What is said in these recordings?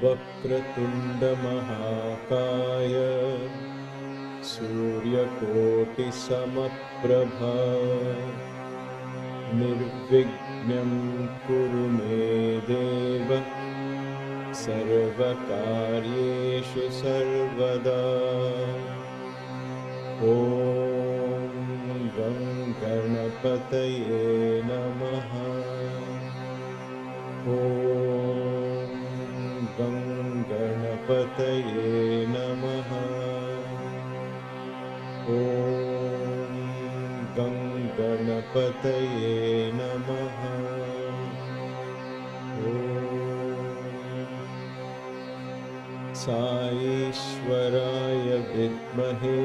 Vakratunda Mahakaya Suryakoti Samaprabha Nirvignam Kuru Me Deva Sarvakaryeshu Sarvada. Om Gam Ganapataye Namaha. Om Gam Ganapataye Namaha. Om Gam Ganapataye Namaha. Saishwaraya Vidmahe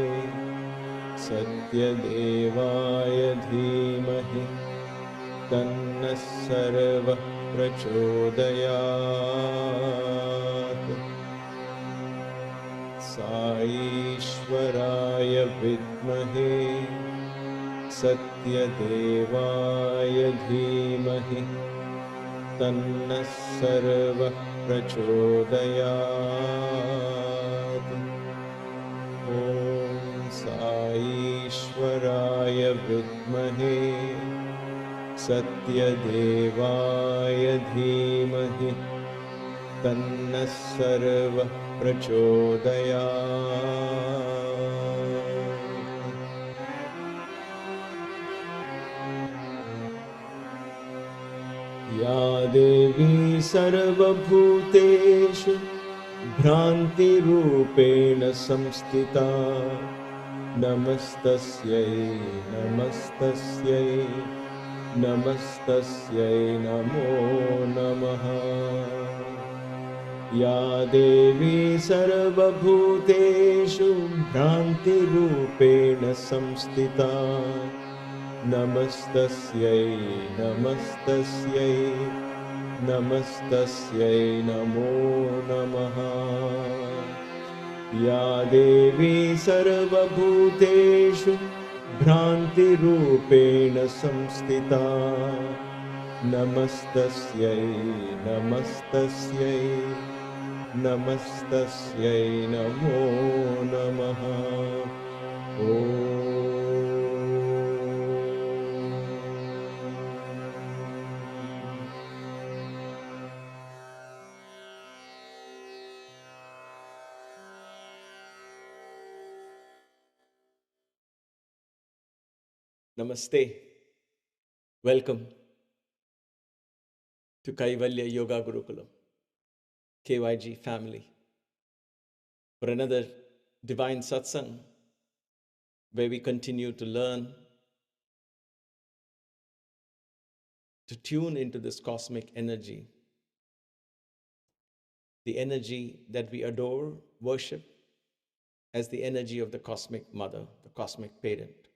Satyadevaya Dhimahi Tanna Sarva Prachodayat. Saishwaraya Vidmahe Satyadevaya Dhimahi Tanna Sarva Prachodayat. Om Saishwaraya Vidmahe Satyadevaya Dhimahi Tanna Sarva Prachodayat. Ya Devi Sarvabhuteshu Bhranti Rupena Samstita Namastasyai Namastasyai Namastasyai Namo Namaha. Ya Devi Sarvabhuteshu Bhranti Rupena Samstita Namastasyai Namastasyai Namastasyai Namo Namaha. Ya Devi Sarvabhuteshu Bhranti Rupena Samstita Namastasyai Namastasyai Namastasyai Namo Namaha. Namaste. Welcome to Kaivalya Yoga Gurukulam, KYG family, for another divine satsang where we continue to learn to tune into this cosmic energy, the energy that we adore, worship as the energy of the cosmic mother, the cosmic parent,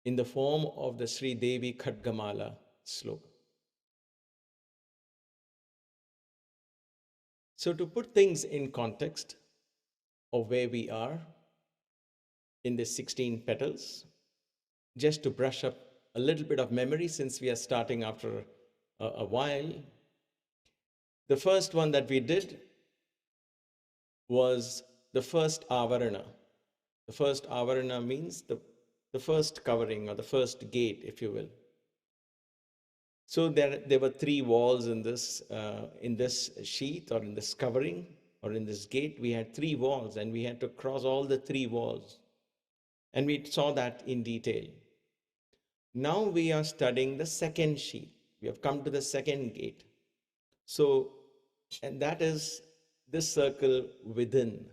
in the form of the Sri Devi Khadgamala sloka. So to put things in context of where we are in the 16 petals, just to brush up a little bit of memory since we are starting after a while, the first one that we did was the first Avarna. The first Avarna means the first covering or the first gate, if you will. So there were three walls in this sheath or in this covering or in this gate. We had three walls and we had to cross all the three walls. And we saw that in detail. Now we are studying the second sheath. We have come to the second gate. So, and that is this circle within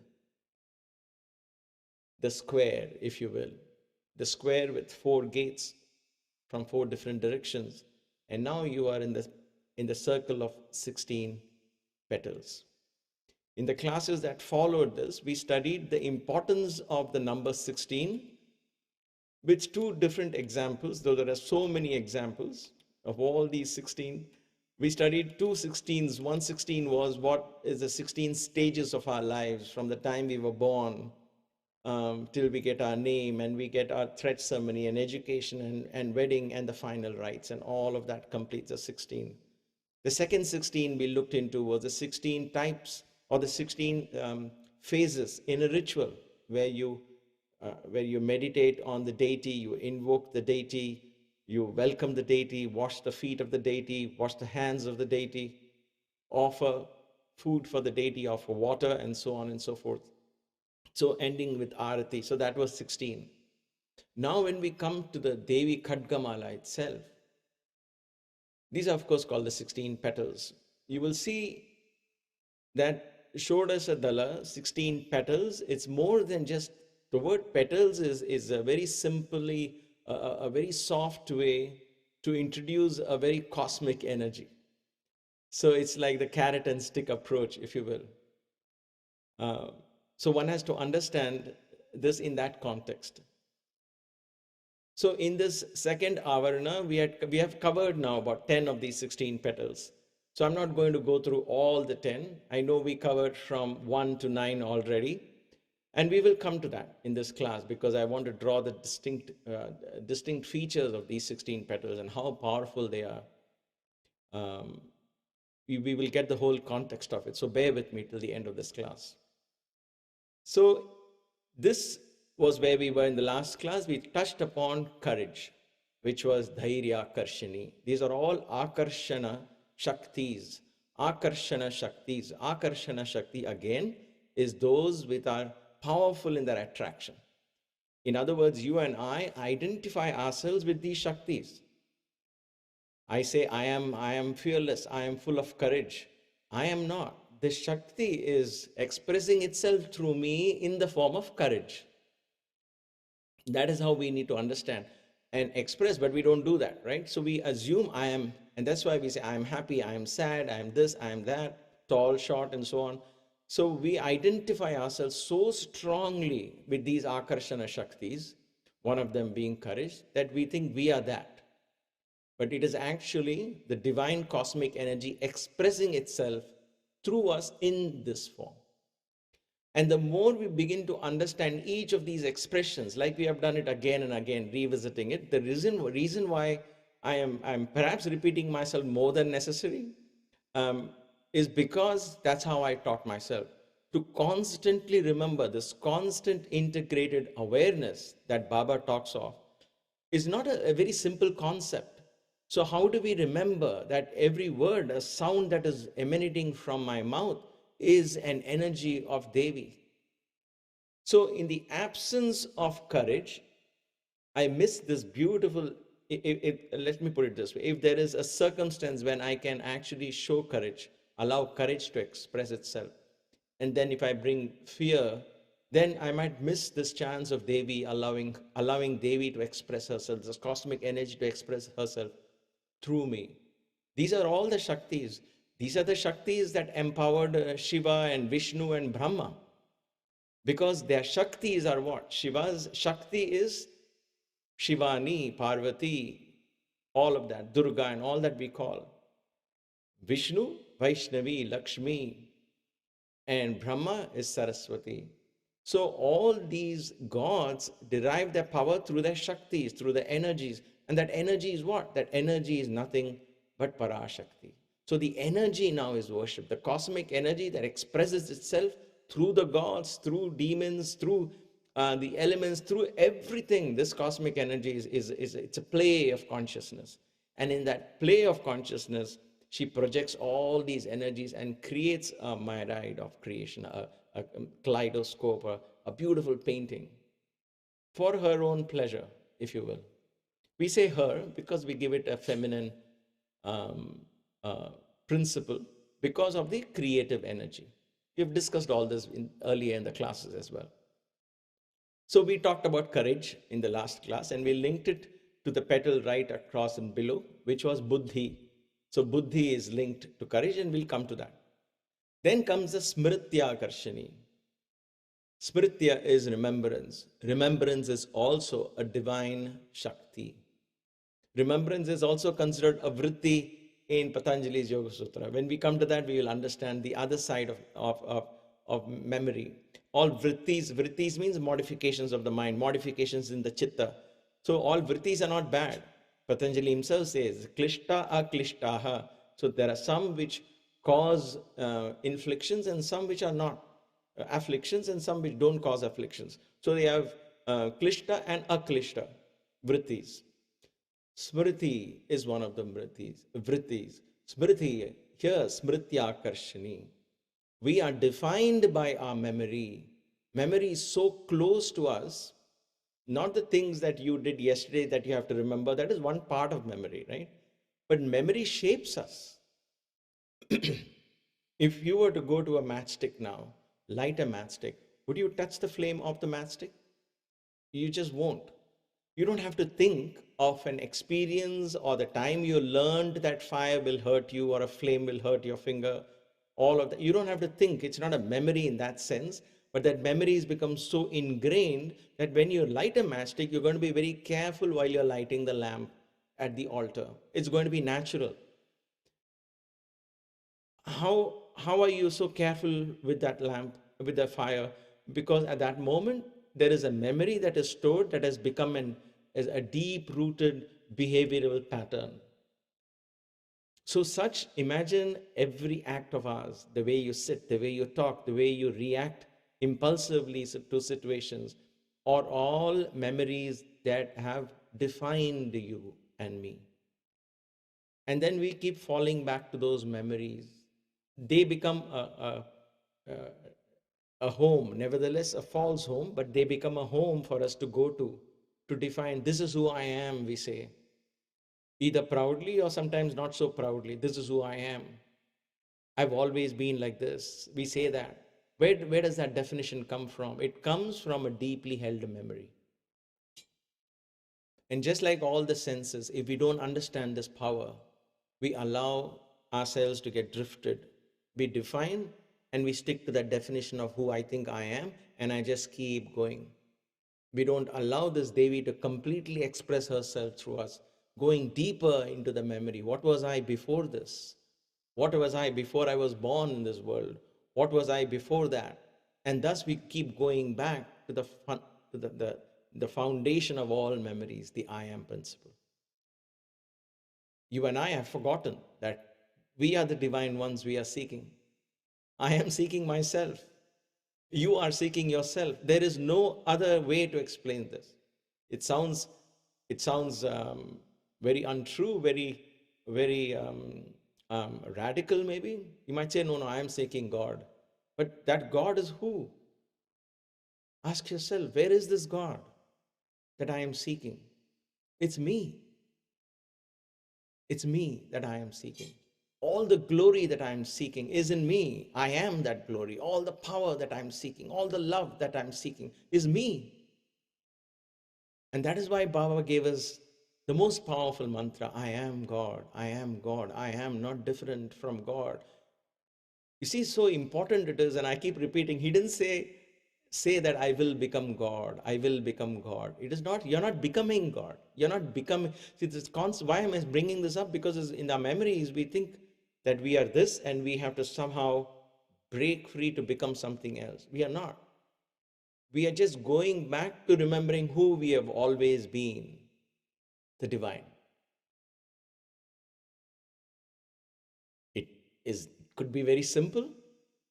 the square, if you will. The square with four gates from four different directions. And now you are in the circle of 16 petals. In the classes that followed this, we studied the importance of the number 16 with two different examples, though there are so many examples of all these 16 We studied two 16s. One 16 was what is the 16 stages of our lives from the time we were born till we get our name and we get our thread ceremony and education and wedding and the final rites, and all of that completes the 16. The second 16 we looked into was the 16 types or the 16 phases in a ritual where you meditate on the deity, you invoke the deity, you welcome the deity, wash the feet of the deity, wash the hands of the deity, offer food for the deity, offer water, and so on and so forth. So ending with Arati. So that was 16. Now when we come to the Devi Khadgamala itself, these are of course called the 16 petals. You will see that Shodasa Dala, 16 petals, it's more than just, the word petals is a very simply, a very soft way to introduce a very cosmic energy. So it's like the carrot and stick approach, if you will. So one has to understand this in that context. So in this second Avarna, we have covered now about 10 of these 16 petals. So I'm not going to go through all the 10. I know we covered from 1 to 9 already. And we will come to that in this class because I want to draw the distinct features of these 16 petals and how powerful they are. We will get the whole context of it. So bear with me till the end of this class. So this was where we were in the last class. We touched upon courage, which was Dhairya Karshini. These are all Akarshana Shaktis. Akarshana Shaktis. Akarshana Shakti again is those which are powerful in their attraction. In other words, you and I identify ourselves with these Shaktis. I say, I am fearless. I am full of courage. I am not. The Shakti is expressing itself through me in the form of courage. That is how we need to understand and express, but we don't do that, right? So we assume I am, and that's why we say I am happy, I am sad, I am this, I am that, tall, short, and so on. So we identify ourselves so strongly with these Akarshana Shaktis, one of them being courage, that we think we are that. But it is actually the divine cosmic energy expressing itself through us in this form. And the more we begin to understand each of these expressions, like we have done it again and again, revisiting it, the reason why I'm perhaps repeating myself more than necessary is because that's how I taught myself. To constantly remember this constant integrated awareness that Baba talks of is not a very simple concept. So how do we remember that every word, a sound that is emanating from my mouth, is an energy of Devi? So in the absence of courage, I miss this beautiful, let me put it this way, if there is a circumstance when I can actually show courage, allow courage to express itself, and then if I bring fear, then I might miss this chance of Devi, allowing Devi to express herself, this cosmic energy to express herself through me. These are all the Shaktis. These are the Shaktis that empowered Shiva and Vishnu and Brahma. Because their Shaktis are what? Shiva's Shakti is Shivani, Parvati, all of that, Durga and all that we call. Vishnu, Vaishnavi, Lakshmi, and Brahma is Saraswati. So all these gods derive their power through their Shaktis, through the energies. And that energy is what? That energy is nothing but Parashakti. So the energy now is worship, the cosmic energy that expresses itself through the gods, through demons, through the elements, through everything. This cosmic energy it's a play of consciousness. And in that play of consciousness, she projects all these energies and creates a myriad of creation, a kaleidoscope, a beautiful painting for her own pleasure, if you will. We say her because we give it a feminine principle because of the creative energy. We've discussed all this earlier in the classes as well. So we talked about courage in the last class and we linked it to the petal right across and below, which was buddhi. So buddhi is linked to courage and we'll come to that. Then comes the smritya karshini. Smritya is remembrance. Remembrance is also a divine shakti. Remembrance is also considered a vritti in Patanjali's Yoga Sutra. When we come to that, we will understand the other side of memory. All vrittis means modifications of the mind, modifications in the chitta. So all vrittis are not bad. Patanjali himself says, klishta aklishtaha. So there are some which cause inflictions and some which are not afflictions, and some which don't cause afflictions. So they have klishta and aklishta vrittis. Smriti is one of the vrittis. Smriti, here smritya karshani. We are defined by our memory. Memory is so close to us, not the things that you did yesterday that you have to remember. That is one part of memory, right? But memory shapes us. If you were to go to a matchstick now, light a matchstick, would you touch the flame of the matchstick? You just won't. You don't have to think of an experience or the time you learned that fire will hurt you or a flame will hurt your finger. All of that. You don't have to think. It's not a memory in that sense, but that memory has become so ingrained that when you light a matchstick, you're going to be very careful while you're lighting the lamp at the altar. It's going to be natural. How are you so careful with that lamp, with the fire? Because at that moment, there is a memory that is stored that has become a deep-rooted behavioral pattern. So imagine every act of ours, the way you sit, the way you talk, the way you react impulsively to situations, are all memories that have defined you and me. And then we keep falling back to those memories. They become a home, nevertheless a false home, but they become a home for us to go to define, this is who I am, we say. Either proudly or sometimes not so proudly, this is who I am. I've always been like this. We say that. Where does that definition come from? It comes from a deeply held memory. And just like all the senses, if we don't understand this power, we allow ourselves to get drifted. We define and we stick to that definition of who I think I am, and I just keep going. We don't allow this Devi to completely express herself through us, going deeper into the memory. What was I before this? What was I before I was born in this world? What was I before that? And thus we keep going back to the foundation of all memories, the I am principle. You and I have forgotten that we are the divine ones we are seeking. I am seeking myself. You are seeking yourself. There is no other way to explain this. It sounds very untrue, very radical maybe. You might say, no, I am seeking God. But that God is who? Ask yourself, where is this God that I am seeking? It's me. It's me that I am seeking. All the glory that I am seeking is in me. I am that glory. All the power that I'm seeking, all the love that I'm seeking is me. And that is why Baba gave us the most powerful mantra, I am God, I am God, I am not different from God. You see, so important it is, and I keep repeating, he didn't say that I will become God, I will become God. It is not, you're not becoming God. You're not becoming, see, this why am I bringing this up? Because in our memories, we think that we are this and we have to somehow break free to become something else. We are not. We are just going back to remembering who we have always been, the divine. It could be very simple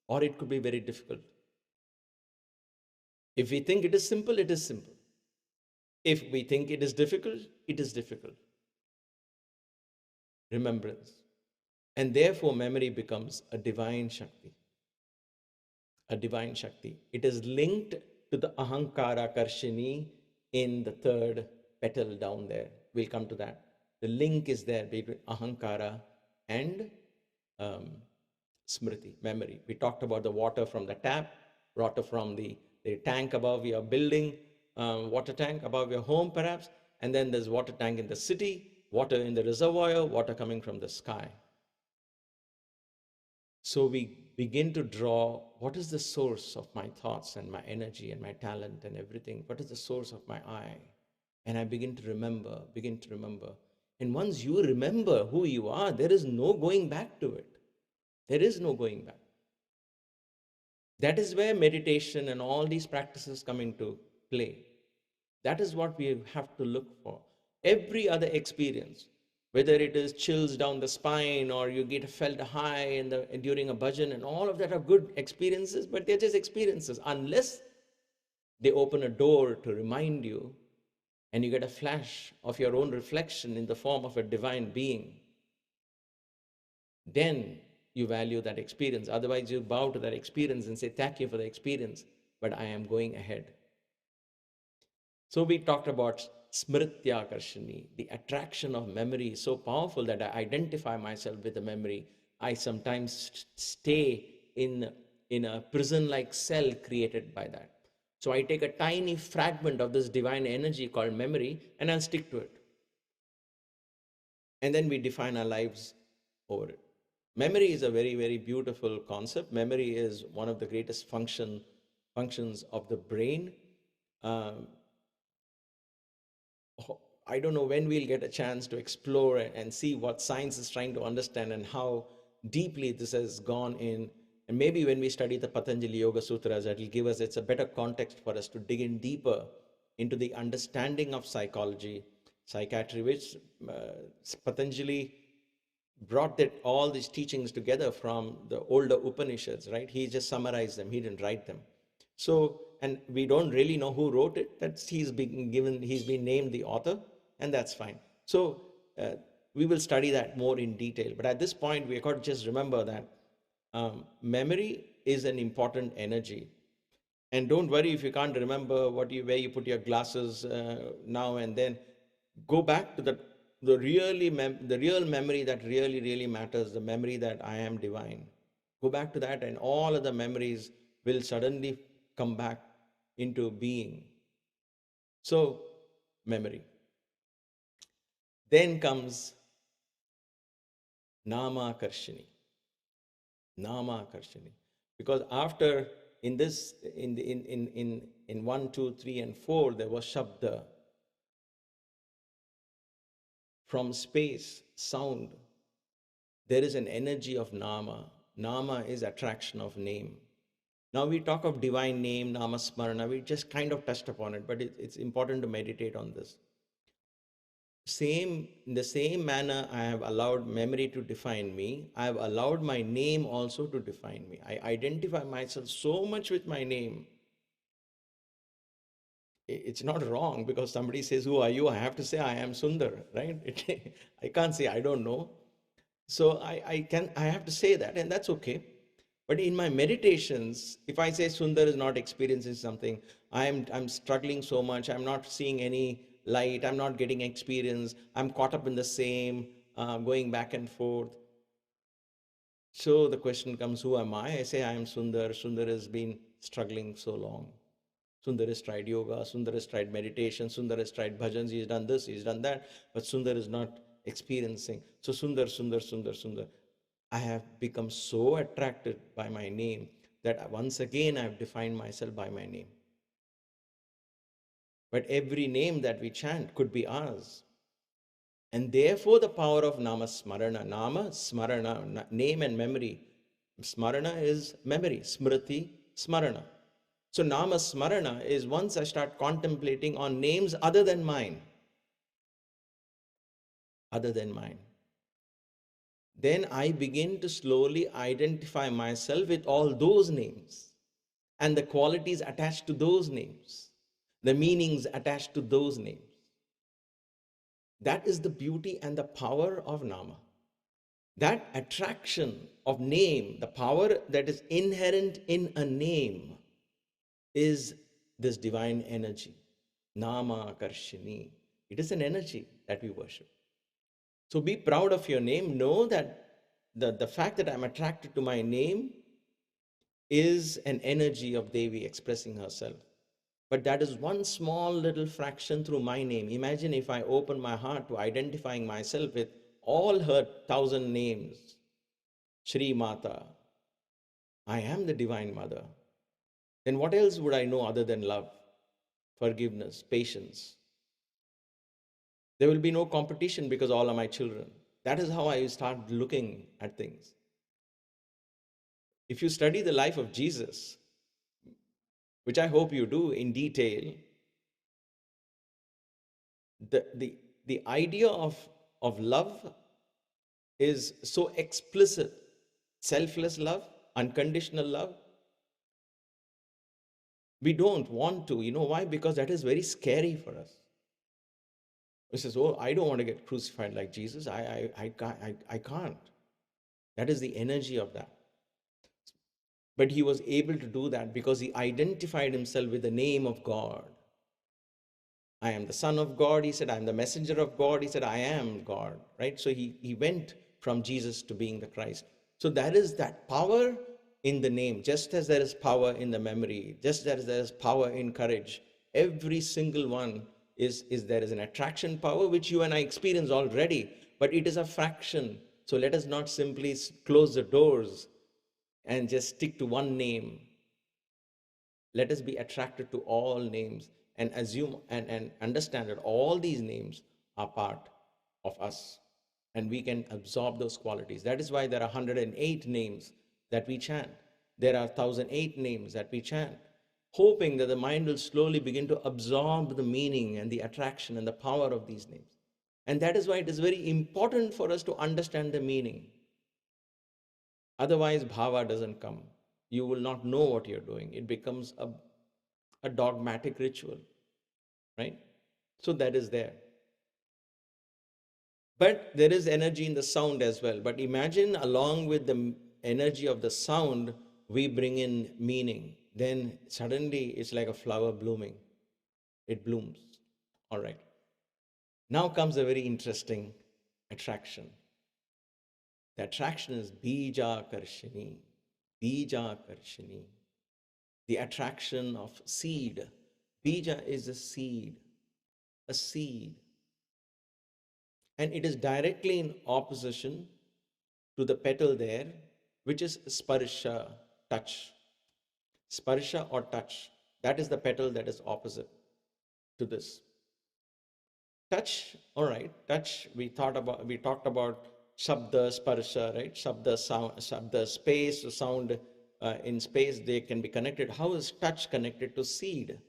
or it could be very difficult. If we think it is simple, it is simple. If we think it is difficult, it is difficult. Remembrance. And therefore, memory becomes a divine shakti. A divine shakti. It is linked to the ahankara karshini in the third petal down there. We'll come to that. The link is there between ahankara and smriti, memory. We talked about the water from the tap, water from the tank above your building, water tank above your home perhaps, and then there's water tank in the city, water in the reservoir, water coming from the sky. So we begin to draw, what is the source of my thoughts and my energy and my talent and everything? What is the source of my I? And I begin to remember. And once you remember who you are, there is no going back to it. There is no going back. That is where meditation and all these practices come into play. That is what we have to look for. Every other experience, whether it is chills down the spine or you get felt high during a bhajan, and all of that are good experiences, but they're just experiences unless they open a door to remind you and you get a flash of your own reflection in the form of a divine being. Then you value that experience. Otherwise, you bow to that experience and say, thank you for the experience, but I am going ahead. So we talked about smritya karshani, the attraction of memory is so powerful that I identify myself with the memory. I sometimes stay in a prison-like cell created by that. So I take a tiny fragment of this divine energy called memory and I'll stick to it. And then we define our lives over it. Memory is a very, very beautiful concept. Memory is one of the greatest functions of the brain. I don't know when we'll get a chance to explore and see what science is trying to understand and how deeply this has gone in. And maybe when we study the Patanjali Yoga Sutras, that will give us, it's a better context for us to dig in deeper into the understanding of psychology, psychiatry, which Patanjali brought all these teachings together from the older Upanishads, right? He just summarized them, he didn't write them. So, and we don't really know who wrote it. He's been named the author, and that's fine. So we will study that more in detail. But at this point, we got to just remember that memory is an important energy. And don't worry if you can't remember where you put your glasses now and then. Go back to the real memory that really matters, the memory that I am divine. Go back to that, and all of the memories will suddenly come back into being. So, memory. Then comes Nama Karshini. Nama Karshini. Because after in 1, 2, 3, and 4, there was Shabda. From space, sound, there is an energy of Nama. Nama is attraction of name. Now we talk of divine name, Nama Smarana. We just kind of touched upon it, but it's important to meditate on this. In the same manner I have allowed memory to define me, I have allowed my name also to define me. I identify myself so much with my name. It's not wrong because somebody says, who are you? I have to say, I am Sundar, right? I can't say, I don't know. So I have to say that, and that's okay. But in my meditations, if I say Sundar is not experiencing something, I'm struggling so much, I'm not seeing any light, I'm not getting experience, I'm caught up in the same, going back and forth. So the question comes, who am I? I say I am Sundar. Sundar has been struggling so long. Sundar has tried yoga, Sundar has tried meditation, Sundar has tried bhajans, he's done this, he's done that, but Sundar is not experiencing. So Sundar. I have become so attracted by my name that once again I have defined myself by my name. But every name that we chant could be ours. And therefore the power of Nama Smarana, name and memory. Smarana is memory, Smriti, Smarana. So Nama Smarana is once I start contemplating on names other than mine. Then I begin to slowly identify myself with all those names and the qualities attached to those names, the meanings attached to those names. That is the beauty and the power of Nama. That attraction of name, the power that is inherent in a name, is this divine energy, Nama Karshini. It is an energy that we worship. So be proud of your name. Know that the fact that I'm attracted to my name is an energy of Devi expressing herself. But that is one small little fraction through my name. Imagine if I open my heart to identifying myself with all her 1,000 names. Sri Mata, I am the Divine Mother. Then what else would I know other than love, forgiveness, patience? There will be no competition because all are my children. That is how I start looking at things. If you study the life of Jesus, which I hope you do in detail, the idea of love is so explicit. Selfless love, unconditional love. We don't want to. You know why? Because that is very scary for us. He says, oh, I don't want to get crucified like Jesus. I can't. That is the energy of that. But he was able to do that because he identified himself with the name of God. I am the Son of God. He said, I am the messenger of God. He said, I am God. Right? So he went from Jesus to being the Christ. So there is that power in the name, just as there is power in the memory, just as there is power in courage. Every single one is there is an attraction power, which you and I experience already, but it is a fraction. So let us not simply close the doors and just stick to one name. Let us be attracted to all names and assume and understand that all these names are part of us and we can absorb those qualities. That is why there are 108 names that we chant. There are 1008 names that we chant, hoping that the mind will slowly begin to absorb the meaning and the attraction and the power of these names. And that is why it is very important for us to understand the meaning. Otherwise, bhava doesn't come. You will not know what you're doing. It becomes a dogmatic ritual, right? So that is there. But there is energy in the sound as well. But imagine along with the energy of the sound, we bring in meaning. Then suddenly it's like a flower blooming. It blooms. All right. Now comes a very interesting attraction. The attraction is bija karshini. Bija karshini. The attraction of seed. Bija is a seed. A seed. And it is directly in opposition to the petal there, which is sparsha, touch. Sparsha or touch. That is the petal that is opposite to this. Touch, all right, touch, we talked about shabda, sparsha, right? Shabda, sound, shabda, space, sound in space, they can be connected. How is touch connected to seed?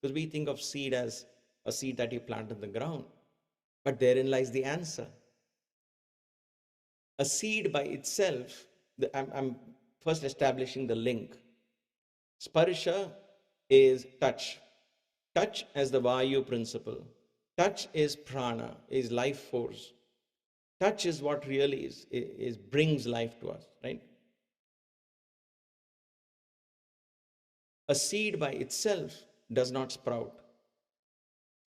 Because we think of seed as a seed that you plant in the ground. But therein lies the answer. A seed by itself, I'm first establishing the link. Sparsha is touch. Touch as the Vayu principle. Touch is prana, is life force. Touch is what really is brings life to us, right? A seed by itself does not sprout.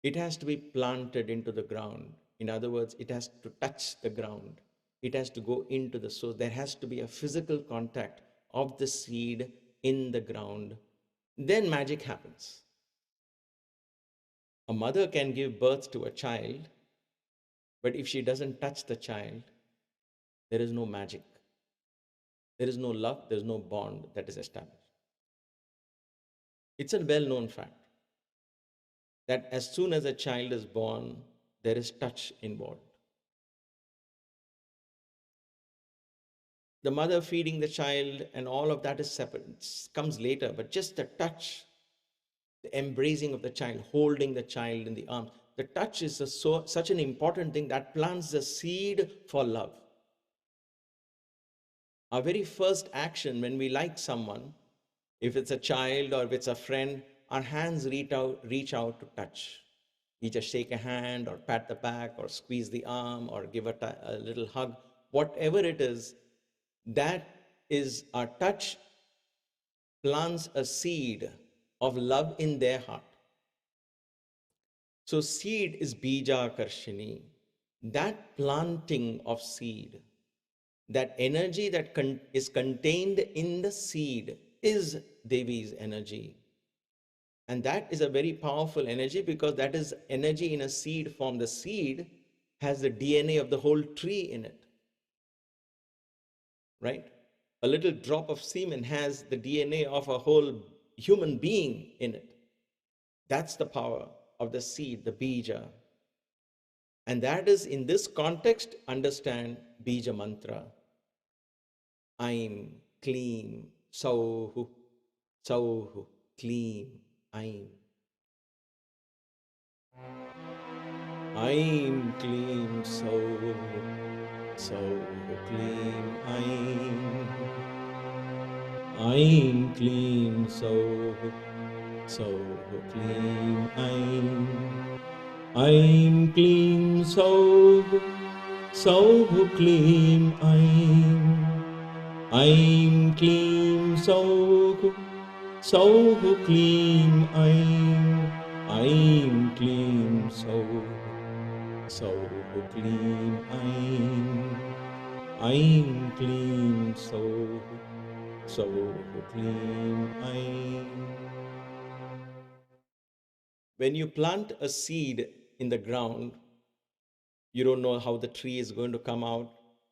It has to be planted into the ground. In other words, it has to touch the ground. It has to go into the soil. There has to be a physical contact of the seed in the ground. Then magic happens. A mother can give birth to a child, but if she doesn't touch the child, there is no magic. There is no love, there is no bond that is established. It's a well-known fact that as soon as a child is born, there is touch involved. The mother feeding the child and all of that is separate. It comes later, but just the touch, the embracing of the child, holding the child in the arms, the touch is such an important thing that plants the seed for love. Our very first action when we like someone, if it's a child or if it's a friend, our hands reach out to touch. We just shake a hand or pat the back or squeeze the arm or give a little hug. Whatever it is, that is our touch plants a seed of love in their heart. So seed is bija karshini. That planting of seed, that energy that is contained in the seed is Devi's energy. And that is a very powerful energy because that is energy in a seed form. The seed has the DNA of the whole tree in it, right? A little drop of semen has the DNA of a whole human being in it. That's the power of the seed, the bija. And that is, in this context, understand Bija Mantra. Aim, Kleem, Sauhu, Sauhu, Kleem, Aim. Aim, Kleem, Sauhu, Sauhu, Kleem, Aim. Aim, Kleem, Sauhu, Sauhu, Kleem, Aim. Aim, Kleem, Sauhu, Sauhu, Kleem, Aim. Aim, Kleem, Sauhu, Sauhu, Kleem, Aim. Aim, Kleem, Sauhu, Sauhu, Kleem, Aim. Aim, Kleem, Sauhu, Sauhu, Kleem, Aim. When you plant a seed in the ground, you don't know how the tree is going to come out,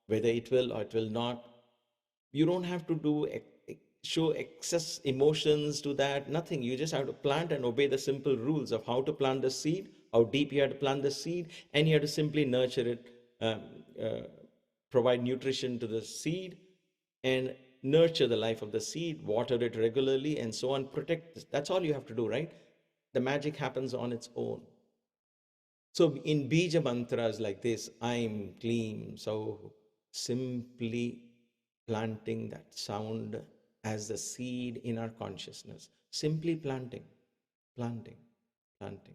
whether it will or it will not. You don't have to show excess emotions to that, nothing. You just have to plant and obey the simple rules of how to plant the seed, how deep you have to plant the seed, and you have to simply nurture it, provide nutrition to the seed, and nurture the life of the seed, water it regularly, and so on, protect this. That's all you have to do, right? The magic happens on its own. So in Bija mantras like this, Aim, Kleem, so simply planting that sound as the seed in our consciousness. Simply planting, planting, planting.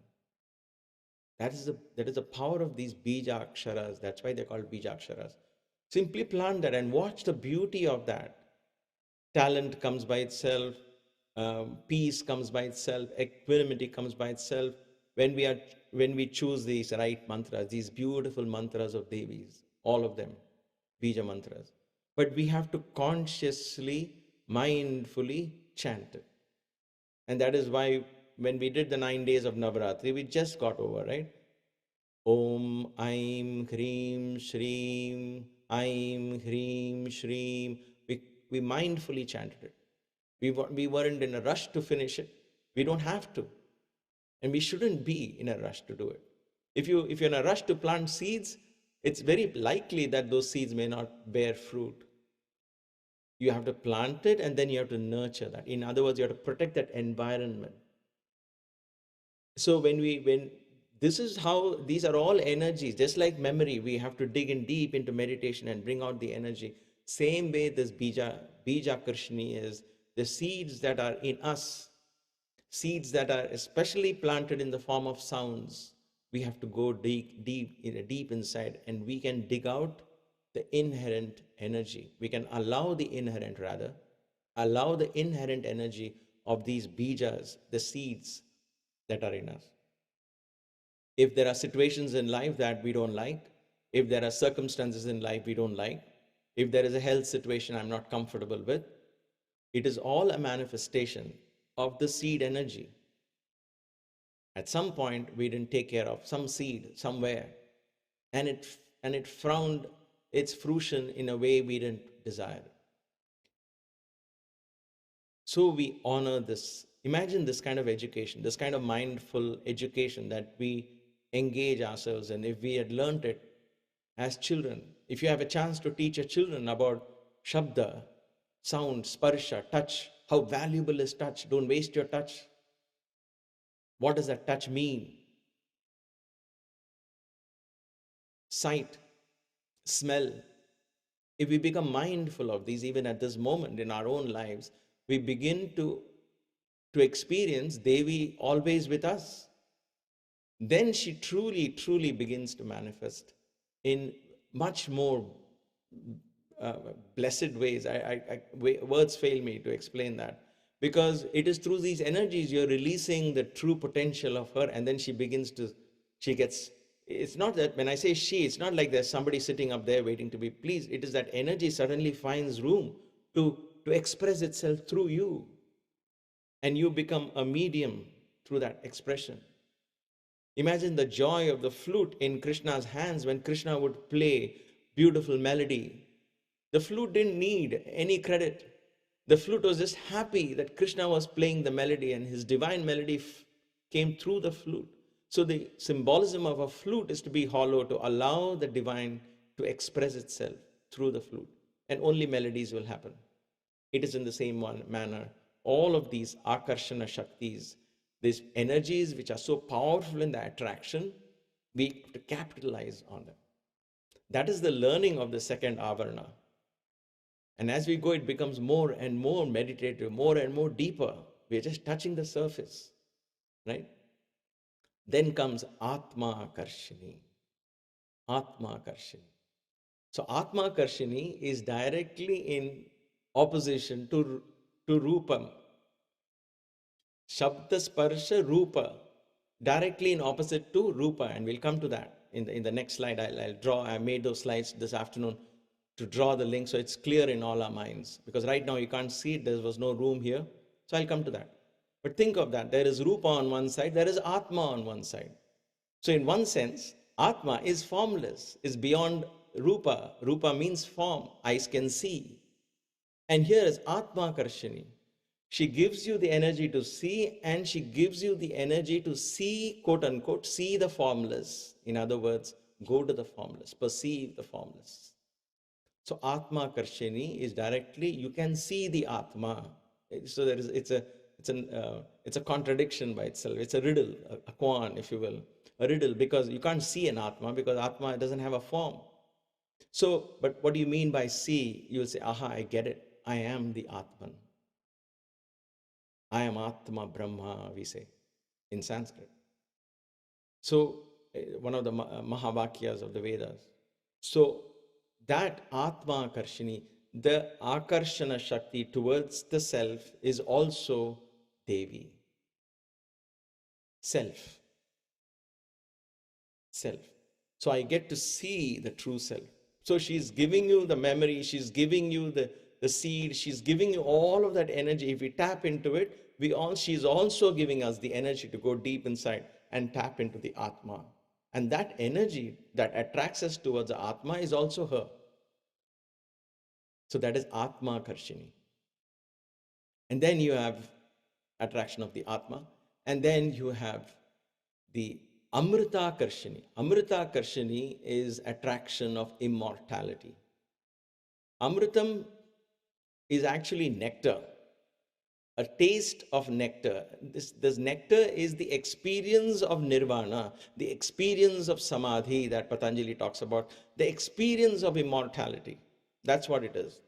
That is the power of these Bija Aksharas. That's why they're called Bija Aksharas. Simply plant that and watch the beauty of that. Talent comes by itself. Peace comes by itself, equanimity comes by itself when we choose these right mantras, these beautiful mantras of Devis, all of them, Bija mantras. But we have to consciously, mindfully chant it. And that is why when we did the 9 days of Navaratri, we just got over, right? Om, Aim, Hreem, Shreem, Aim, Hreem, Shreem. We mindfully chanted it. We weren't in a rush to finish it. We don't have to. And we shouldn't be in a rush to do it. If you're in a rush to plant seeds, it's very likely that those seeds may not bear fruit. You have to plant it and then you have to nurture that. In other words, you have to protect that environment. So when this is how these are all energies, just like memory, we have to dig in deep into meditation and bring out the energy. Same way this Bija Krishni is the seeds that are in us, seeds that are especially planted in the form of sounds. We have to go deep inside, and we can dig out the inherent energy. We can allow the inherent energy of these bijas, the seeds that are in us. If there are situations in life that we don't like, if there are circumstances in life we don't like, if there is a health situation I'm not comfortable with, it is all a manifestation of the seed energy. At some point, we didn't take care of some seed somewhere, and it found its fruition in a way we didn't desire. So we honor this. Imagine this kind of education, this kind of mindful education that we engage ourselves in. If we had learned it as children, if you have a chance to teach your children about Shabda, sound, sparsha, touch, how valuable is touch? Don't waste your touch. What does that touch mean? Sight, smell. If we become mindful of these, even at this moment in our own lives, we begin to experience Devi always with us. Then she truly begins to manifest in much more blessed ways. Words fail me to explain that. Because it is through these energies you're releasing the true potential of her, and then it's not that when I say she, it's not like there's somebody sitting up there waiting to be pleased. It is that energy suddenly finds room to express itself through you. And you become a medium through that expression. Imagine the joy of the flute in Krishna's hands when Krishna would play beautiful melody. The flute didn't need any credit. The flute was just happy that Krishna was playing the melody, and his divine melody came through the flute. So the symbolism of a flute is to be hollow, to allow the divine to express itself through the flute, and only melodies will happen. It is in the same manner. All of these akarshana shaktis, these energies which are so powerful in the attraction, we have to capitalize on them. That is the learning of the second avarna. And as we go, it becomes more and more meditative, more and more deeper. We're just touching the surface, right? Then comes Atma Karshini. Atma Karshini. So Atma Karshini is directly in opposition to Rupam. Shabda Sparsha Rupa. Directly in opposite to Rupa. And we'll come to that in the next slide. I'll draw. I made those slides this afternoon to draw the link so it's clear in all our minds. Because right now you can't see it. There was no room here. So I'll come to that. But think of that. There is Rupa on one side. There is Atma on one side. So in one sense, Atma is formless, is beyond Rupa. Rupa means form. Eyes can see. And here is Atma Karshini. She gives you the energy to see, and she gives you the energy to see, quote unquote, see the formless. In other words, go to the formless, perceive the formless. So Atma Karshini is directly, you can see the Atma. So there is, it's a contradiction by itself. It's a riddle, a koan, if you will. A riddle, because you can't see an Atma, because Atma doesn't have a form. So, but what do you mean by see? You'll say, aha, I get it. I am the Atman. I am Atma Brahma, we say in Sanskrit. So, one of the Mahavakyas of the Vedas. So, that Atma Karshini, the Akarshana Shakti towards the self, is also Devi. Self. Self. So, I get to see the true self. So, she's giving you the memory, she's giving you the seed, she's giving you all of that energy. If we tap into it, she's also giving us the energy to go deep inside and tap into the Atma. And that energy that attracts us towards the Atma is also her. So that is Atma Karshini. And then you have attraction of the Atma. And then you have the Amrita Karshini. Amrita Karshini is attraction of immortality. Amritam is actually nectar, a taste of nectar. This nectar is the experience of nirvana, the experience of samadhi that Patanjali talks about, the experience of immortality. That's what it is.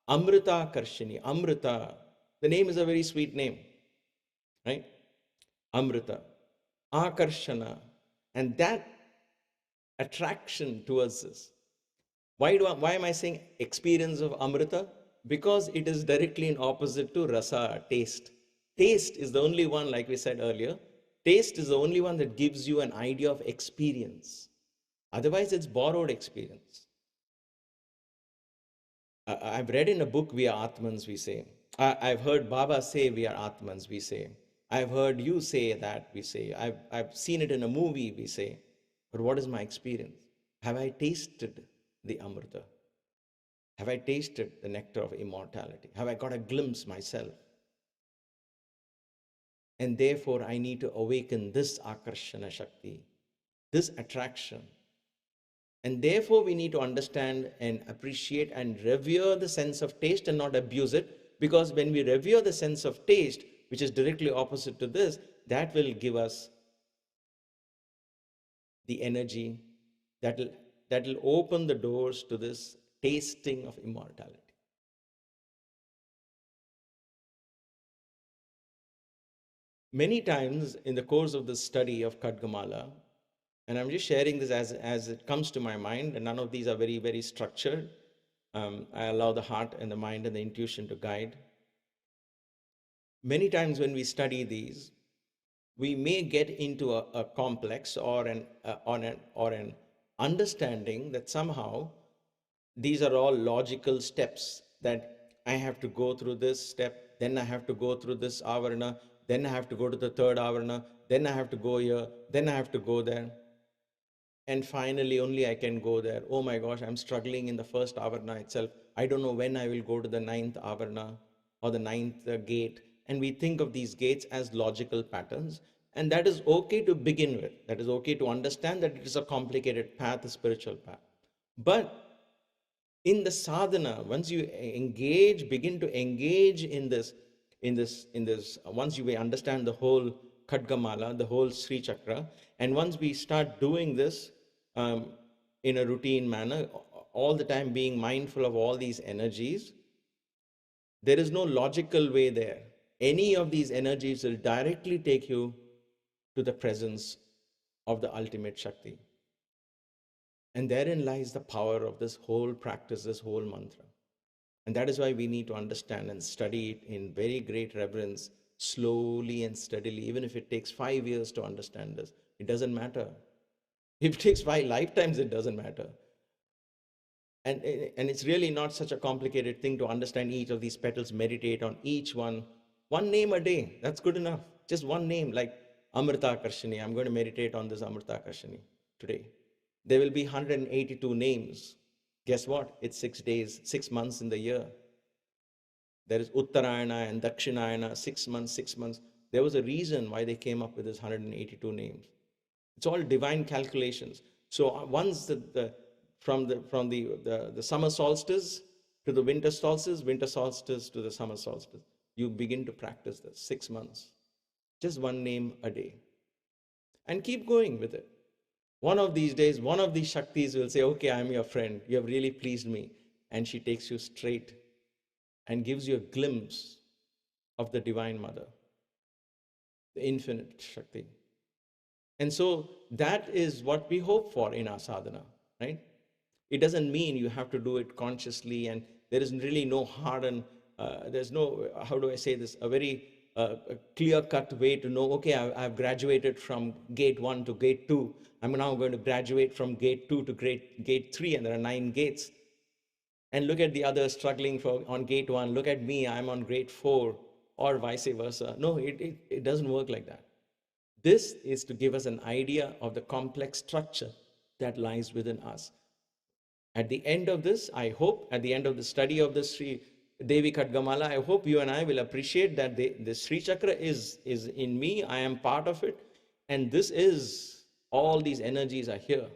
Amrita Karshini, Amrita. The name is a very sweet name, right? Amrita, Akarshana, and that attraction towards this. Why am I saying experience of Amrita? Because it is directly in opposite to rasa, taste. Taste is the only one, like we said earlier, taste is the only one that gives you an idea of experience. Otherwise, it's borrowed experience. I've read in a book, we are Atmans, we say. I've heard Baba say we are Atmans, we say. I've heard you say that, we say. I've seen it in a movie, we say. But what is my experience? Have I tasted the Amrita? Have I tasted the nectar of immortality? Have I got a glimpse myself? And therefore, I need to awaken this Akarshana Shakti, this attraction. And therefore, we need to understand and appreciate and revere the sense of taste and not abuse it. Because when we revere the sense of taste, which is directly opposite to this, that will give us the energy that will open the doors to this tasting of immortality. Many times in the course of the study of Khadgamala, and I'm just sharing this as it comes to my mind, and none of these are very, very structured. I allow the heart and the mind and the intuition to guide. Many times when we study these, we may get into a complex or an understanding that somehow these are all logical steps, that I have to go through this step, then I have to go through this avarna, then I have to go to the third avarna, then I have to go here, then I have to go there. And finally, only I can go there. Oh my gosh, I'm struggling in the first avarna itself. I don't know when I will go to the ninth avarna or the ninth gate. And we think of these gates as logical patterns. And that is okay to begin with. That is okay to understand that it is a complicated path, a spiritual path. But in the sadhana, once you engage, begin to engage in this, once you understand the whole Khadgamala, the whole Sri Chakra, and once we start doing this in a routine manner, all the time being mindful of all these energies, there is no logical way there. Any of these energies will directly take you to the presence of the ultimate Shakti. And therein lies the power of this whole practice, this whole mantra. And that is why we need to understand and study it in very great reverence, slowly and steadily. Even if it takes 5 years to understand this, it doesn't matter. If it takes 5 lifetimes, it doesn't matter. And it's really not such a complicated thing to understand each of these petals, meditate on each one. One name a day, that's good enough. Just one name, like Amrita Karshini. I'm going to meditate on this Amrita Karshini today. There will be 182 names. Guess what? It's 6 days, 6 months in the year. There is Uttarayana and Dakshinayana, 6 months, 6 months. There was a reason why they came up with this 182 names. It's all divine calculations. So once from the summer solstice to the winter solstice to the summer solstice, you begin to practice this 6 months. Just one name a day. And keep going with it. One of these days, one of these Shaktis will say, okay, I'm your friend. You have really pleased me. And she takes you straight and gives you a glimpse of the Divine Mother, the infinite Shakti. And so that is what we hope for in our sadhana, right? It doesn't mean you have to do it consciously, and there is really no hard and there's no, how do I say this, a very clear-cut way to know, okay, I've graduated from gate 1 to gate 2. I'm now going to graduate from gate 2 to gate 3, and there are 9 gates. And look at the others struggling on gate 1. Look at me, I'm on gate 4, or vice versa. No, it doesn't work like that. This is to give us an idea of the complex structure that lies within us. At the end of this, I hope, at the end of the study of the Sri Devi Khadgamala, I hope you and I will appreciate that the Sri Chakra is in me. I am part of it. And this is, all these energies are here.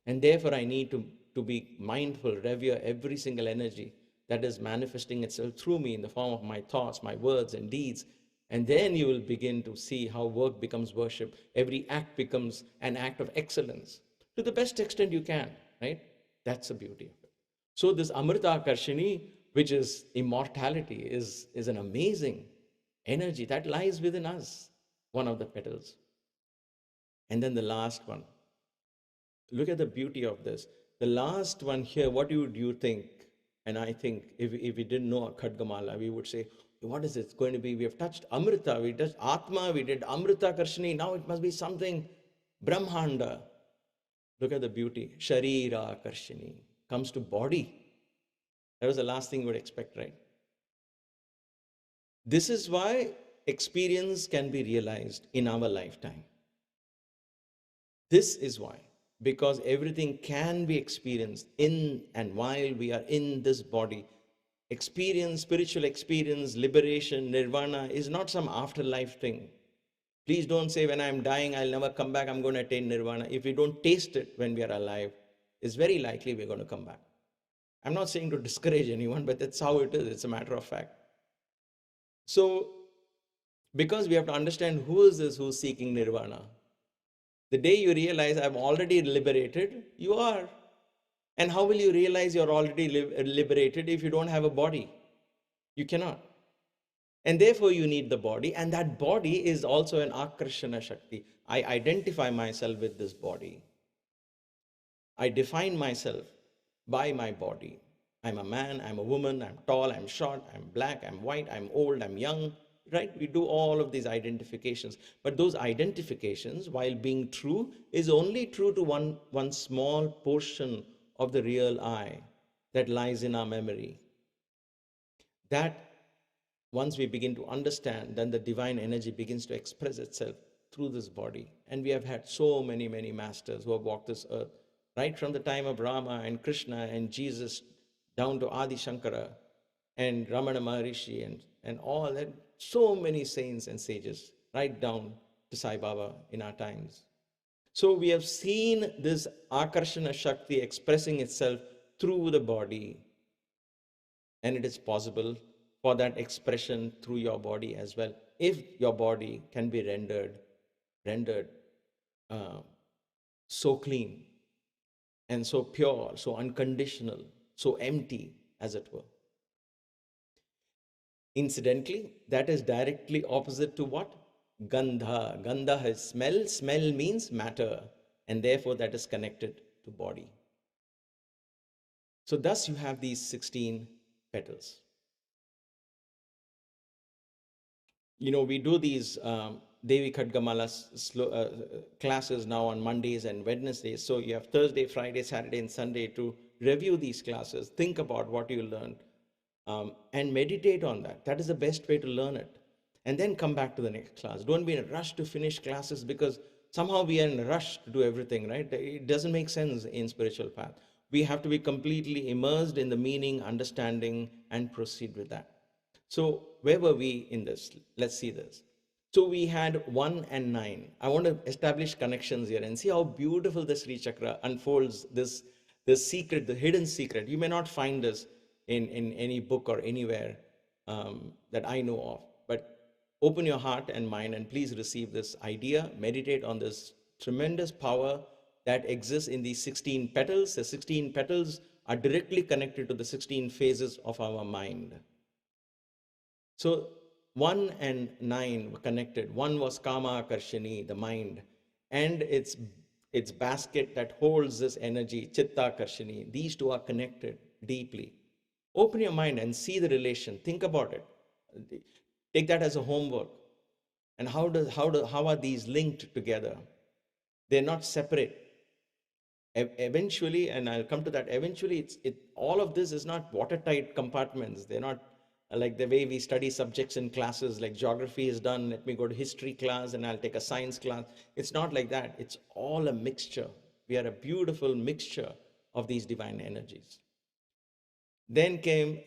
And therefore, I need to be mindful, revere every single energy that is manifesting itself through me in the form of my thoughts, my words and deeds. And then you will begin to see how work becomes worship. Every act becomes an act of excellence to the best extent you can, right? That's the beauty of it. So this Amrita Karshini, which is immortality, is an amazing energy that lies within us, one of the petals. And then the last one. Look at the beauty of this. The last one here, what would you think? And I think if we didn't know Khadgamala, we would say, what is it going to be? We have touched Amrita, we touched Atma, we did Amrita Karshini. Now it must be something Brahmanda. Look at the beauty. Sharira Karshini comes to body. That was the last thing you would expect, right? This is why experience can be realized in our lifetime. This is why. Because everything can be experienced in and while we are in this body. Experience, spiritual experience, liberation, nirvana is not some afterlife thing. Please don't say, when I'm dying, I'll never come back, I'm going to attain nirvana. If we don't taste it when we are alive, it's very likely we're going to come back. I'm not saying to discourage anyone, but that's how it is. It's a matter of fact. So, because we have to understand who is this who's seeking nirvana. The day you realize I'm already liberated, you are. And how will you realize you're already liberated if you don't have a body? You cannot. And therefore you need the body, and that body is also an Akarshana Shakti. I identify myself with this body. I define myself by my body. I'm a man, I'm a woman, I'm tall, I'm short, I'm black, I'm white, I'm old, I'm young, right? We do all of these identifications. But those identifications, while being true, is only true to one small portion of the real I that lies in our memory. That once we begin to understand, then the divine energy begins to express itself through this body. And we have had so many, many masters who have walked this earth, right from the time of Rama and Krishna and Jesus down to Adi Shankara and Ramana Maharishi and all that. So many saints and sages, right down to Sai Baba in our times. So we have seen this Akarshana Shakti expressing itself through the body, and it is possible for that expression through your body as well, if your body can be rendered uh, so clean and so pure, so unconditional, so empty, as it were. Incidentally, that is directly opposite to what? Gandha. Gandha is smell. Smell means matter, and therefore that is connected to body. So thus you have these 16 petals. You know, we do these Devi Khadgamala classes now on Mondays and Wednesdays. So you have Thursday, Friday, Saturday, and Sunday to review these classes, think about what you learned, and meditate on that. That is the best way to learn it. And then come back to the next class. Don't be in a rush to finish classes, because somehow we are in a rush to do everything, right? It doesn't make sense in spiritual path. We have to be completely immersed in the meaning, understanding, and proceed with that. So where were we in this? Let's see this. So we had 1 and 9. I want to establish connections here and see how beautiful the Sri Chakra unfolds this secret, the hidden secret. You may not find this in any book or anywhere that I know of. But open your heart and mind and please receive this idea. Meditate on this tremendous power that exists in these 16 petals. The 16 petals are directly connected to the 16 phases of our mind. So 1 and 9 were connected. 1 was Kama Karshani, the mind, and its basket that holds this energy, Chitta Karshani. These two are connected deeply. Open your mind and see the relation. Think about it. Take that as a homework. And how are these linked together? They're not separate. Eventually, and I'll come to that. Eventually, all of this is not watertight compartments. They're not like the way we study subjects in classes, like geography is done, let me go to history class and I'll take a science class. It's not like that. It's all a mixture. We are a beautiful mixture of these divine energies. Then came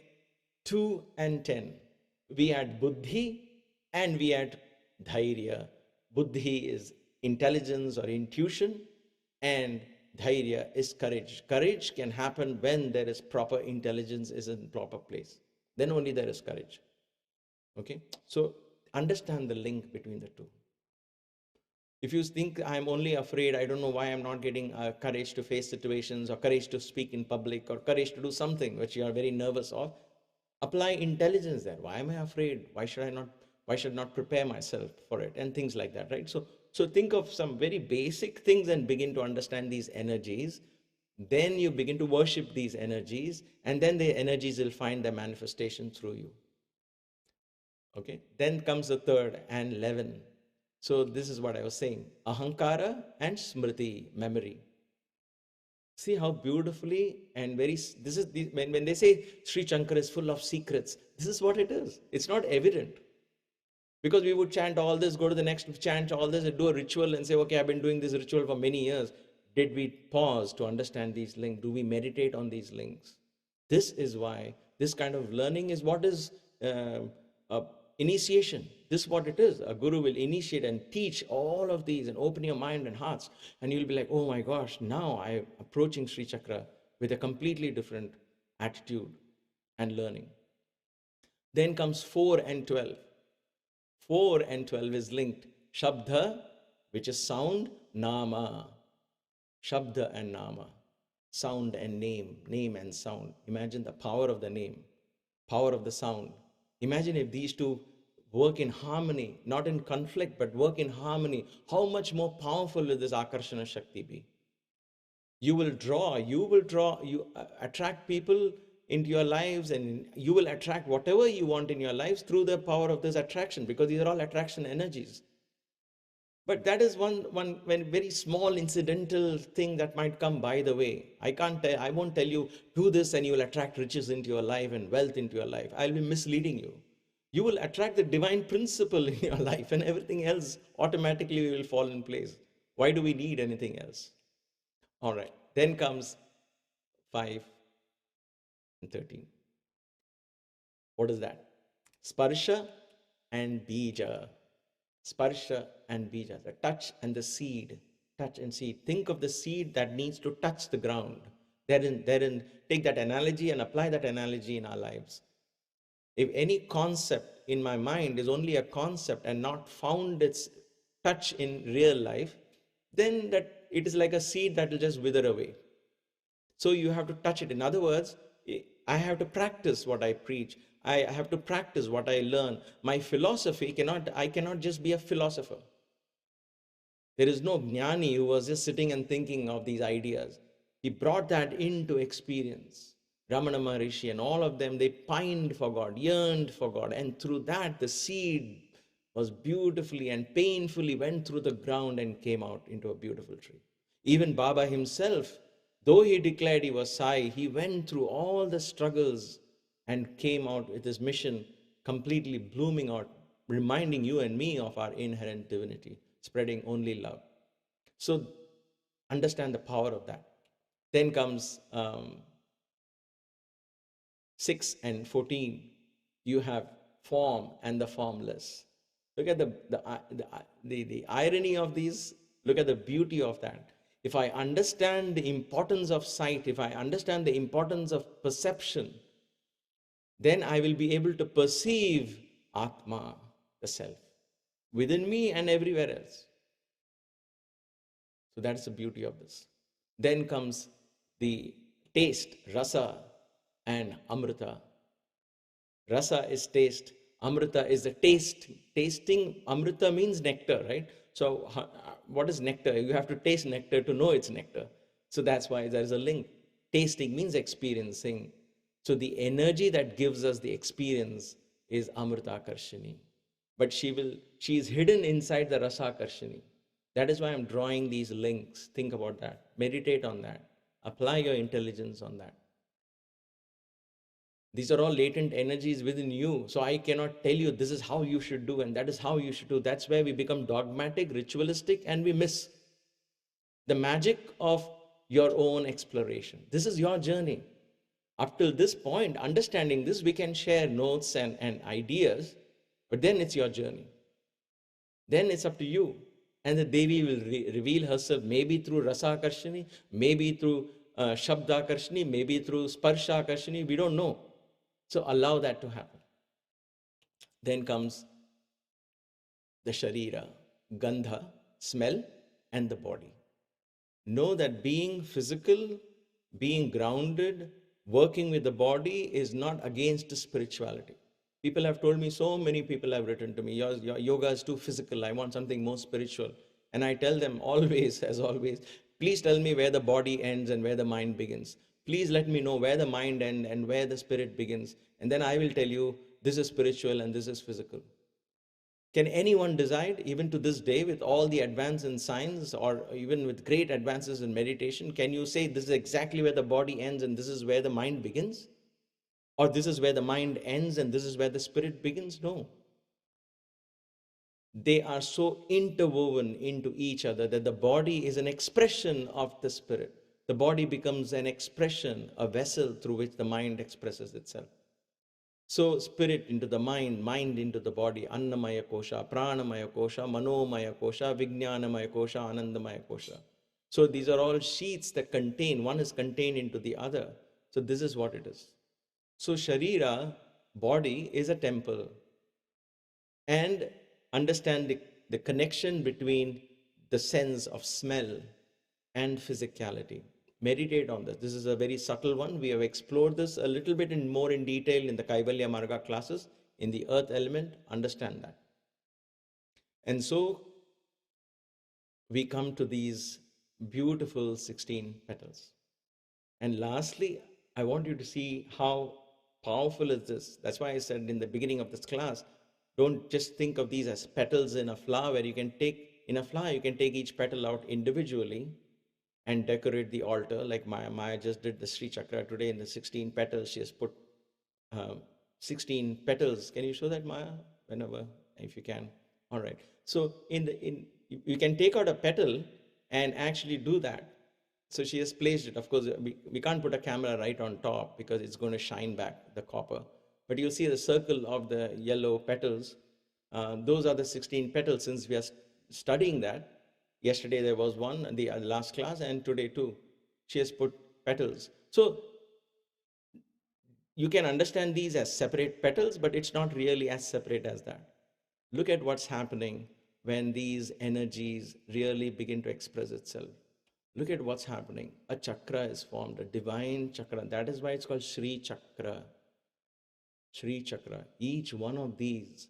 2 and 10. We had buddhi and we had dhairya. Buddhi is intelligence or intuition, and dhairya is courage. Courage can happen when there is proper intelligence is in proper place. Then only there is courage. Okay, so understand the link between the two. If you think I'm only afraid, I don't know why I'm not getting courage to face situations or courage to speak in public or courage to do something which you are very nervous of, apply intelligence there. Why am I afraid? Why should I not prepare myself for it? And things like that, right? So think of some very basic things and begin to understand these energies. Then you begin to worship these energies, and then the energies will find their manifestation through you. Okay, then comes the 3rd and 11. So this is what I was saying, ahankara and smriti, memory. See how beautifully and when they say Sri Chakra is full of secrets, this is what it is. It's not evident. Because we would chant all this, go to the next chant all this, and do a ritual and say, okay, I've been doing this ritual for many years. Did we pause to understand these links? Do we meditate on these links? This is why this kind of learning is what is initiation. This is what it is. A guru will initiate and teach all of these and open your mind and hearts. And you'll be like, oh my gosh, now I'm approaching Sri Chakra with a completely different attitude and learning. Then comes 4 and 12. 4 and 12 is linked. Shabda, which is sound, Nama. Shabda and Nama. Sound and name. Name and sound. Imagine the power of the name, power of the sound. Imagine if these two work in harmony, not in conflict, but work in harmony. How much more powerful will this Akarshana Shakti be? You attract people into your lives, and you will attract whatever you want in your lives through the power of this attraction, because these are all attraction energies. But that is one very small incidental thing that might come by the way. I won't tell you, do this and you will attract riches into your life and wealth into your life. I'll be misleading you. You will attract the divine principle in your life, and everything else automatically will fall in place. Why do we need anything else? All right. Then comes 5 and 13. What is that? Sparsha and Bija. Sparsha and bija, the touch and the seed. Touch and seed. Think of the seed that needs to touch the ground. Therein, take that analogy and apply that analogy in our lives. If any concept in my mind is only a concept and not found its touch in real life, then that it is like a seed that will just wither away. So you have to touch it. In other words, I have to practice what I preach. I have to practice what I learn. My philosophy I cannot just be a philosopher. There is no jnani who was just sitting and thinking of these ideas. He brought that into experience. Ramana Maharishi and all of them, they pined for God, yearned for God. And through that, the seed was beautifully and painfully went through the ground and came out into a beautiful tree. Even Baba himself, though he declared he was Sai, he went through all the struggles and came out with his mission completely blooming out, reminding you and me of our inherent divinity, spreading only love. So understand the power of that. Then comes 6 and 14. You have form and the formless. Look at the irony of these. Look at the beauty of that. If I understand the importance of sight, if I understand the importance of perception, then I will be able to perceive Atma, the self, within me and everywhere else. So that's the beauty of this. Then comes the taste, rasa and amrita. Rasa is taste, amrita is the taste. Tasting, amrita means nectar, right? So what is nectar? You have to taste nectar to know it's nectar. So that's why there is a link. Tasting means experiencing. So the energy that gives us the experience is amrita karshini. But she is hidden inside the rasa karshini. That is why I'm drawing these links. Think about that. Meditate on that. Apply your intelligence on that. These are all latent energies within you. So I cannot tell you this is how you should do and that is how you should do. That's where we become dogmatic, ritualistic, and we miss the magic of your own exploration. This is your journey. Up till this point, understanding this, we can share notes and ideas, but then it's your journey. Then it's up to you. And the Devi will reveal herself maybe through Rasa Karshini, maybe through Shabda Karshini, maybe through Sparsha Karshini. We don't know. So allow that to happen. Then comes the Sharira, Gandha, smell, and the body. Know that being physical, being grounded, working with the body is not against spirituality. People have told me, so many people have written to me, your yoga is too physical, I want something more spiritual. And I tell them always, as always, please tell me where the body ends and where the mind begins. Please let me know where the mind ends and where the spirit begins. And then I will tell you, this is spiritual and this is physical. Can anyone decide, even to this day, with all the advance in science or even with great advances in meditation, can you say this is exactly where the body ends and this is where the mind begins? Or this is where the mind ends and this is where the spirit begins? No. They are so interwoven into each other that the body is an expression of the spirit. The body becomes an expression, a vessel through which the mind expresses itself. So spirit into the mind into the body, Annamaya Kosha, Pranamaya Kosha, Manomaya Kosha, Vijnanamaya Kosha, Anandamaya Kosha. So these are all sheets that contain, one is contained into the other. So this is what it is. So Sharira, body, is a temple. And understand the connection between the sense of smell and physicality. Meditate on this. This is a very subtle one. We have explored this a little bit more in detail in the Kaivalya Marga classes. In the earth element, understand that. And so we come to these beautiful 16 petals. And lastly, I want you to see how powerful is this. That's why I said in the beginning of this class, don't just think of these as petals in a flower where you can take each petal out individually and decorate the altar, like Maya just did the Sri Chakra today in the 16 petals. She has put 16 petals. Can you show that, Maya? Whenever, if you can. All right. So you can take out a petal and actually do that. So she has placed it. Of course, we can't put a camera right on top because it's going to shine back the copper. But you'll see the circle of the yellow petals. Those are the 16 petals. Since we are studying that, yesterday there was one in the last class, and today too, she has put petals. So you can understand these as separate petals, but it's not really as separate as that. Look at what's happening when these energies really begin to express itself. Look at what's happening. A chakra is formed, a divine chakra. That is why it's called Sri Chakra. Sri Chakra. Each one of these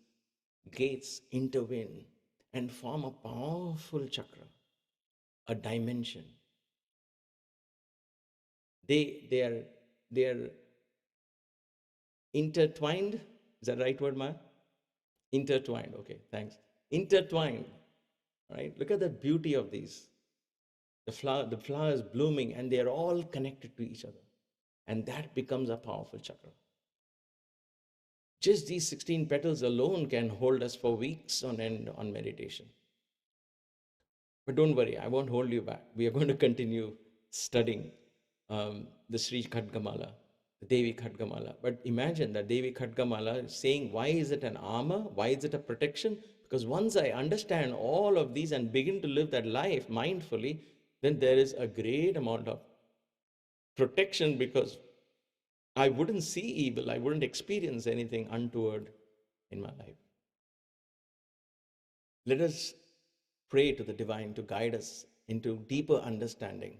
gates intervene and form a powerful chakra, a dimension. They are intertwined. Is that the right word, Maya? Intertwined. Okay, thanks. Intertwined. Right? Look at the beauty of these. The flower is blooming, and they are all connected to each other. And that becomes a powerful chakra. Just these 16 petals alone can hold us for weeks on end on meditation. But don't worry, I won't hold you back. We are going to continue studying the Sri Khadgamala, the Devi Khadgamala. But imagine that Devi Khadgamala is saying, why is it an armor? Why is it a protection? Because once I understand all of these and begin to live that life mindfully, then there is a great amount of protection, because I wouldn't see evil, I wouldn't experience anything untoward in my life. Let us pray to the divine to guide us into deeper understanding,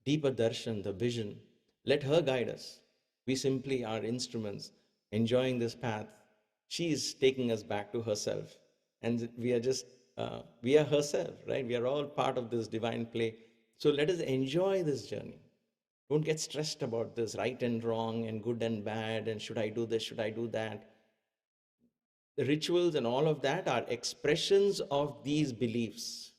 deeper darshan, the vision. Let her guide us. We simply are instruments enjoying this path. She is taking us back to herself, and we are just, we are herself, right? We are all part of this divine play. So let us enjoy this journey. Don't get stressed about this right and wrong and good and bad and should I do this, should I do that. The rituals and all of that are expressions of these beliefs.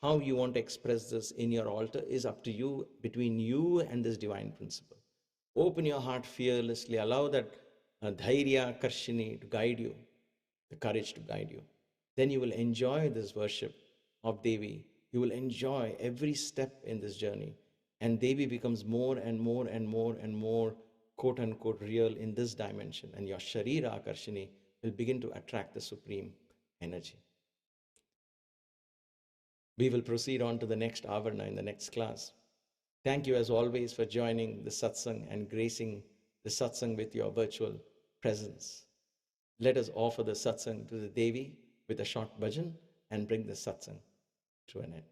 How you want to express this in your altar is up to you, between you and this divine principle. Open your heart fearlessly. Allow that dhairya karshini to guide you, the courage to guide you. Then you will enjoy this worship of Devi. You will enjoy every step in this journey. And Devi becomes more and more and more and more, quote unquote, real in this dimension. And your Sharira Akarshini will begin to attract the supreme energy. We will proceed on to the next Avarna in the next class. Thank you as always for joining the satsang and gracing the satsang with your virtual presence. Let us offer the satsang to the Devi with a short bhajan and bring the satsang to an end.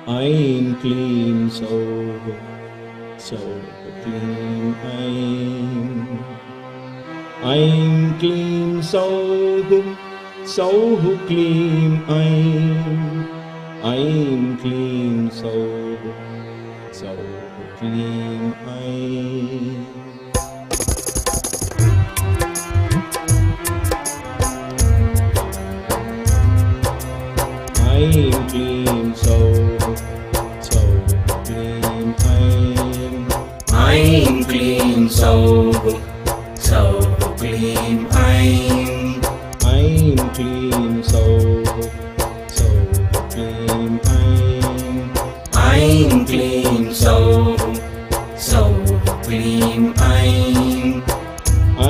Aim clean so clean aim clean so clean aim clean so clean aim. Aim clean so clean aim clean so clean aim clean so clean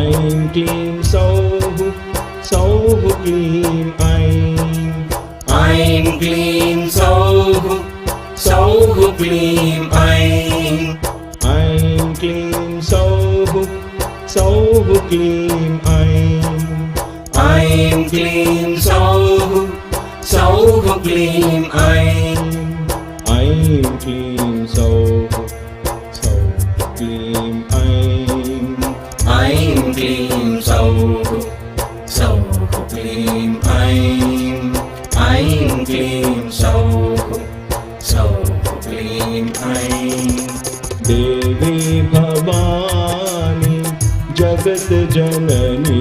aim clean so clean aim clean so clean I'm clean so clean I'm clean so clean I'm clean so clean I'm clean so clean I'm clean so clean I'm clean so clean Devi Bhavani Jagat Janani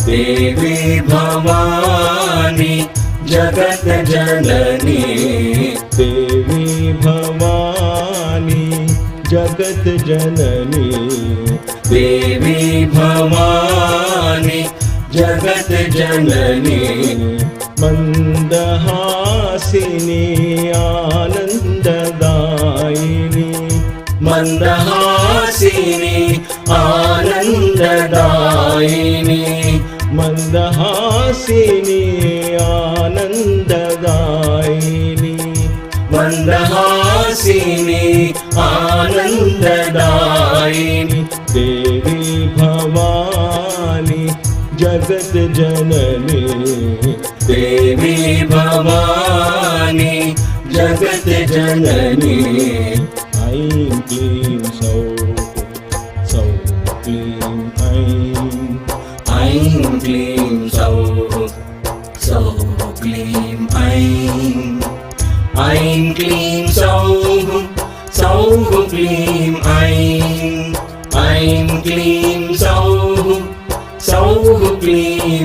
Devi Bhavani Jagat Janani Devi Bhavani Jagat Janani देवी भवानी जगत जननी मंदहासिनी आनंददायिनी मंदहासिनी आनंददायिनी मंदहासिनी आनंददायिनी मंदहासिनी आनंददायिनी देवी भवानी जगत जननी देवी भवानी जगत जननी ऐं क्लीं सौः सौः क्लीं ऐं क्लीं सौः सौः क्लीं ऐं क्लीं सौः सौः क्लीं ऐं क्लीं सौः सौः क्लीं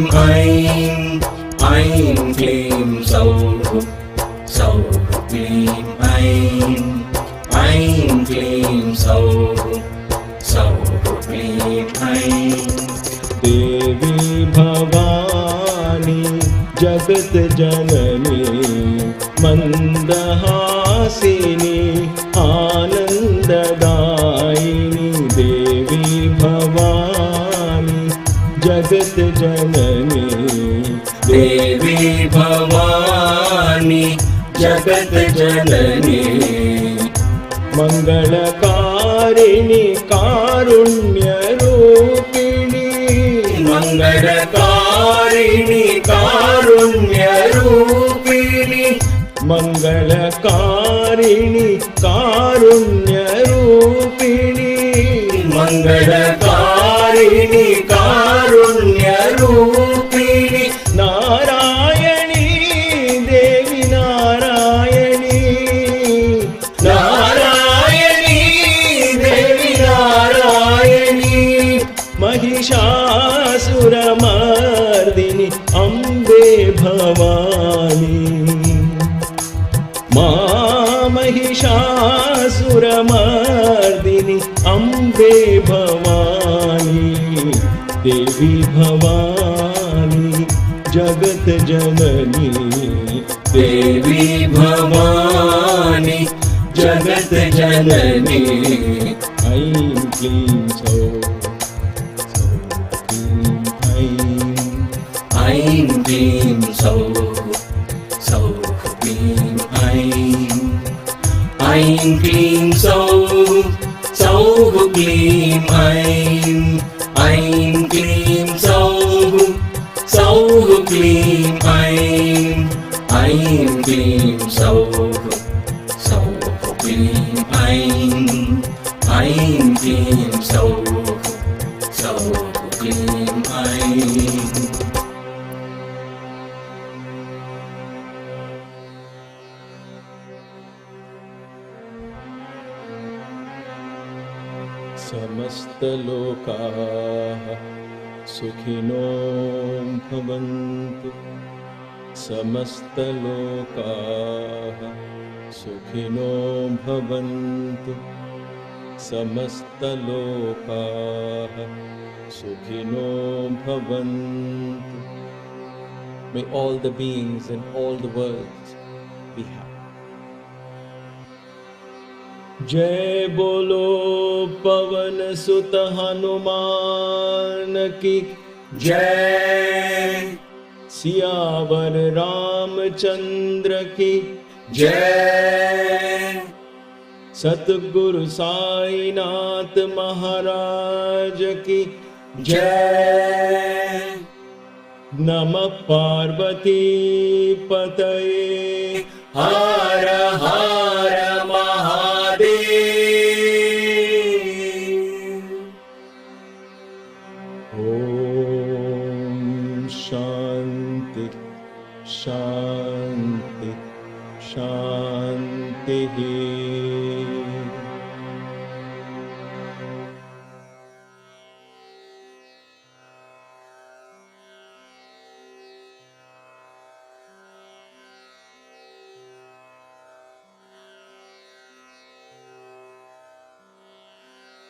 ऐं क्लीं सौः सौः क्लीं ऐं क्लीं सौः सौः क्लीं देवी भवानी जगत जननी मंदहासिनी आनंददायिनी देवी भवानी जगत जननी देवी भवानी जगत जननी मंगलकारिणी कारुण्य रूपिणी मंगलकारिणी कारुण्य रूपिणी मंगलकारिणी कारुण्य रूपिणी मंगलकारिणी कारुण्य रूपिणी नारायणी देवी नारायणी नारायणी देवी नारायणी महिषासुरमर्दिनि अम्बे भवानी मा महिषासुरमर्दिनि अम्बे भवानी देवी भवानी जगत जननी देवी भवानी जगत जननी ऐं क्लीं सौः ऐं क्लीं सौः सौः क्लीं ऐं क्लीं सौः सौः क्लीं ऐं क्लीं सौः सौः क्लीं ऐं क्लीं सौः सौः क्लीं ऐं क्लीं सौः सौः क्लीं समस्तलोकाः सुखिनो भवन्तु समस्तलोकाः सुखिनो भवन्तु समस्तलोकाः सुखिनो भवन्तु May all the beings in all the worlds be happy. जय बोलो पवन सुत हनुमान की जय सियावर रामचंद्र की जय सतगुरु साईनाथ महाराज की जय नमः पार्वती पतये हर हर महादेव। ओम शांति शांति शांति।